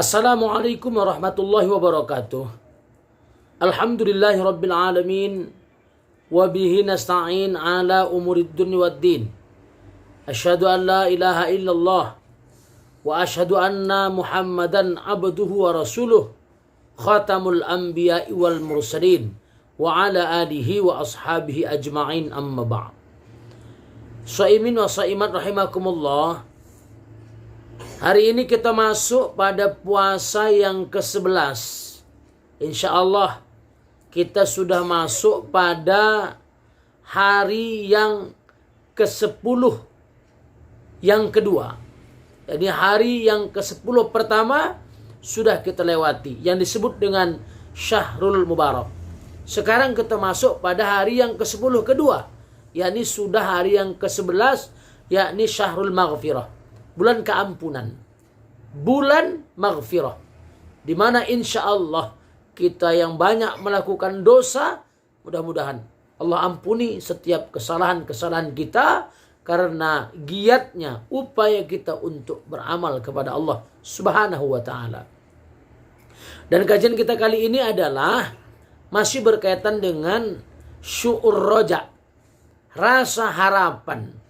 Assalamualaikum warahmatullahi wabarakatuh. Alhamdulillahi rabbil alamin. Wabihi nasta'in ala umurid dunya waddin. Asyhadu an la ilaha illallah. Wa asyhadu anna muhammadan abduhu wa rasuluh. Khatamul anbiya'i wal mursalin. Wa ala alihi wa ashabihi ajma'in amma ba'd. Shaimin wa shaimat rahimakumullah. Hari ini kita masuk pada puasa yang ke-11. Insya Allah kita sudah masuk pada hari yang ke-10 yang kedua. Jadi hari yang ke-10 pertama sudah kita lewati, yang disebut dengan Syahrul Mubarak. Sekarang kita masuk pada hari yang ke-10 kedua, yakni sudah hari yang ke-11, yakni Syahrul Maghfirah, bulan keampunan, bulan maghfirah, di mana insya Allah kita yang banyak melakukan dosa, mudah-mudahan Allah ampuni setiap kesalahan-kesalahan kita karena giatnya upaya kita untuk beramal kepada Allah Subhanahu wa taala. Dan kajian kita kali ini adalah masih berkaitan dengan syu'ur roja, rasa harapan.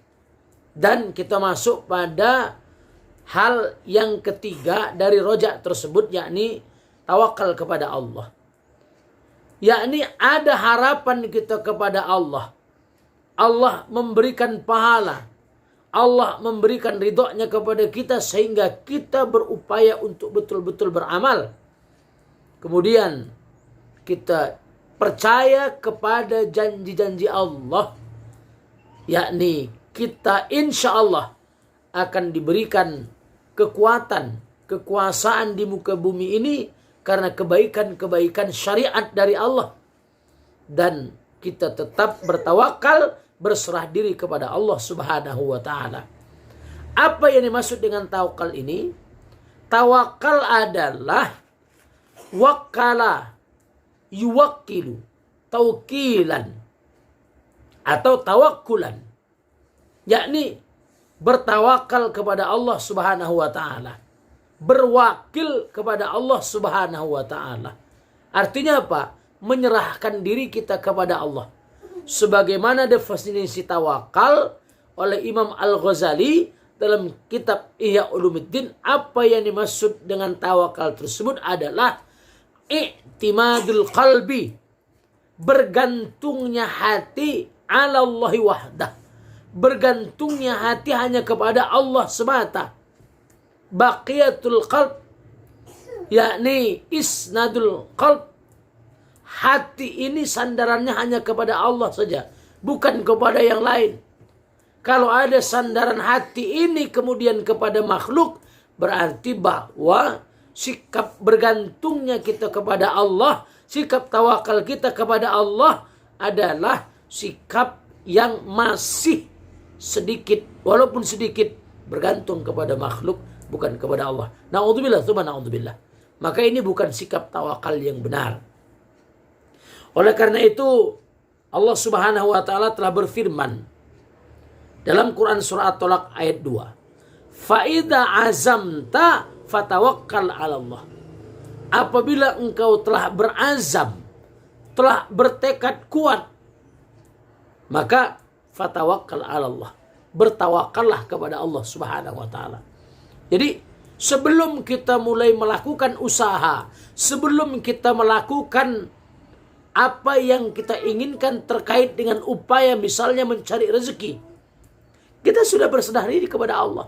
Dan kita masuk pada hal yang ketiga dari roja tersebut, yakni tawakal kepada Allah. Yakni ada harapan kita kepada Allah. Allah memberikan pahala. Allah memberikan ridhonya kepada kita sehingga kita berupaya untuk betul-betul beramal. Kemudian kita percaya kepada janji-janji Allah. Yakni kita insya Allah akan diberikan kekuatan, kekuasaan di muka bumi ini karena kebaikan-kebaikan syariat dari Allah. Dan kita tetap bertawakal, berserah diri kepada Allah Subhanahu wa taala. Apa yang dimaksud dengan tawakal ini? Tawakal adalah wakala yuwakkilu tawkilan atau tawakkulan, yakni bertawakal kepada Allah Subhanahu wa taala, berwakil kepada Allah Subhanahu wa taala. Artinya apa? Menyerahkan diri kita kepada Allah. Sebagaimana definisi tawakal oleh Imam Al-Ghazali dalam kitab Ihya Ulumuddin, apa yang dimaksud dengan tawakal tersebut adalah i'timadul qalbi, bergantungnya hati ala Allahi wahdah, bergantungnya hati hanya kepada Allah semata. Baqiyatul qalb, yakni isnadul qalb, hati ini sandarannya hanya kepada Allah saja, bukan kepada yang lain. Kalau ada sandaran hati ini kemudian kepada makhluk, berarti bahwa sikap bergantungnya kita kepada Allah, sikap tawakal kita kepada Allah adalah sikap yang masih sedikit, walaupun sedikit, bergantung kepada makhluk, bukan kepada Allah. Na'udzubillah, tsumma na'udzubillah. Maka ini bukan sikap tawakal yang benar. Oleh karena itu, Allah Subhanahu wa taala telah berfirman dalam Quran surah At-Tolak ayat 2. Fa'idha azamta fatawakkal 'ala Allah. Apabila engkau telah berazam, telah bertekad kuat, maka fatawakkal 'ala Allah. Bertawakallah kepada Allah Subhanahu wa taala. Jadi, sebelum kita mulai melakukan usaha, sebelum kita melakukan apa yang kita inginkan terkait dengan upaya misalnya mencari rezeki, kita sudah berserah diri kepada Allah.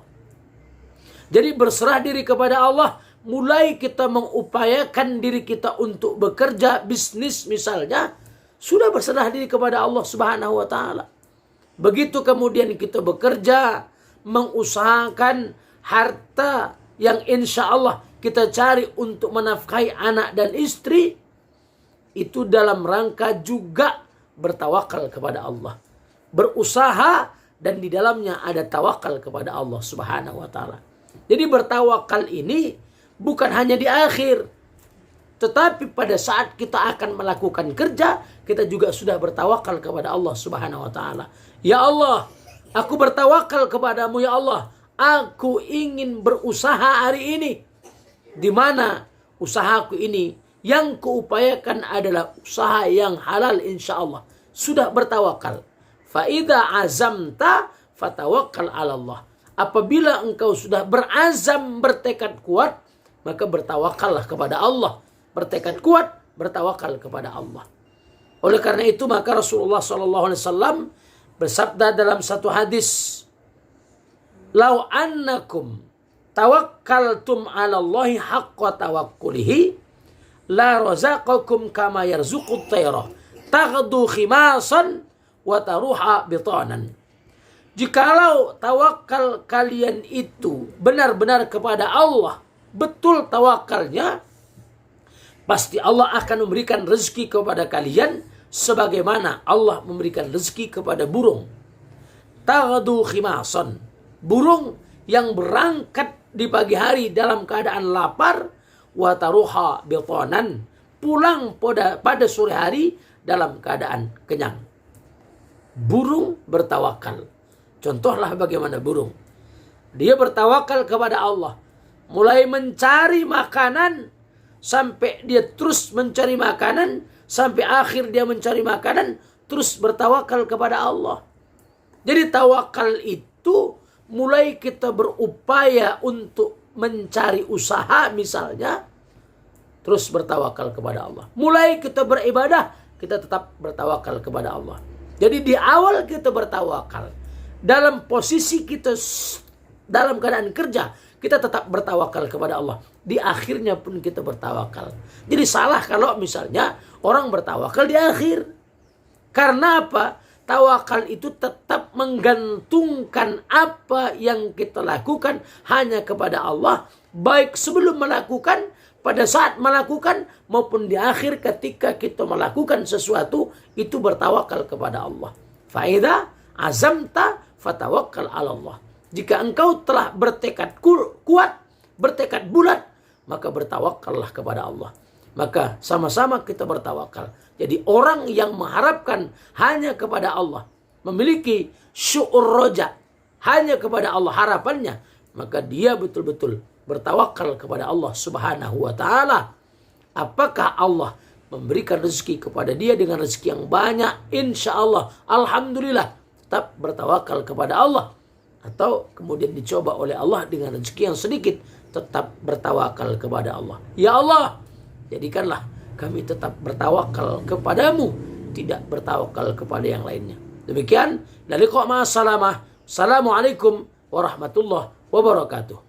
Jadi berserah diri kepada Allah, mulai kita mengupayakan diri kita untuk bekerja, bisnis misalnya, sudah berserah diri kepada Allah Subhanahu wa taala. Begitu kemudian kita bekerja, mengusahakan harta yang insya Allah kita cari untuk menafkahi anak dan istri, itu dalam rangka juga bertawakal kepada Allah. Berusaha dan di dalamnya ada tawakal kepada Allah Subhanahu wa taala. Jadi bertawakal ini bukan hanya di akhir, tetapi pada saat kita akan melakukan kerja, kita juga sudah bertawakal kepada Allah Subhanahu wa taala. Ya Allah, aku bertawakal kepadamu ya Allah. Aku ingin berusaha hari ini. di mana usahaku ini yang kuupayakan adalah usaha yang halal insyaallah. Sudah bertawakal. Fa idza azamta fatawakkal 'ala Allah. Apabila engkau sudah berazam, bertekad kuat, maka bertawakallah kepada Allah. Bertekad kuat, bertawakal kepada Allah. Oleh karena itu maka Rasulullah SAW bersabda dalam satu hadis, "Lau annakum tawakkaltum 'ala Allahi haqqa tawakkulihi la razaqakum kama yarzuqut tayra taghdu khimasan wa taruha bitanan." Jikalau tawakal kalian itu benar-benar kepada Allah, betul tawakalnya, pasti Allah akan memberikan rezeki kepada kalian sebagaimana Allah memberikan rezeki kepada burung. Taghdu khimasan, burung yang berangkat di pagi hari dalam keadaan lapar, wa taruha bitanan, pulang pada sore hari dalam keadaan kenyang. Burung bertawakal. Contohlah bagaimana burung. Dia bertawakal kepada Allah. Mulai mencari makanan, sampai dia terus mencari makanan, sampai akhir dia mencari makanan, terus bertawakal kepada Allah. Jadi tawakal itu mulai kita berupaya untuk mencari usaha misalnya, terus bertawakal kepada Allah. Mulai kita beribadah, kita tetap bertawakal kepada Allah. Jadi di awal kita bertawakal. Dalam posisi kita dalam keadaan kerja, kita tetap bertawakal kepada Allah. Di akhirnya pun kita bertawakal. Jadi salah kalau misalnya orang bertawakal di akhir. Karena apa? Tawakal itu tetap menggantungkan apa yang kita lakukan hanya kepada Allah. Baik sebelum melakukan, pada saat melakukan, maupun di akhir ketika kita melakukan sesuatu, itu bertawakal kepada Allah. Faida azamta fatawakkal 'ala Allah. Jika engkau telah bertekad kuat, bertekad bulat, maka bertawakallah kepada Allah. Maka sama-sama kita bertawakal. Jadi orang yang mengharapkan hanya kepada Allah, memiliki syu'ur roja, hanya kepada Allah harapannya, maka dia betul-betul bertawakal kepada Allah Subhanahu wa ta'ala. Apakah Allah memberikan rezeki kepada dia dengan rezeki yang banyak? Insya Allah, alhamdulillah, tetap bertawakal kepada Allah. Atau kemudian dicoba oleh Allah dengan rezeki yang sedikit, tetap bertawakal kepada Allah. Ya Allah, jadikanlah kami tetap bertawakal kepadamu, tidak bertawakal kepada yang lainnya. Demikian, dari Assalamualaikum warahmatullahi wabarakatuh.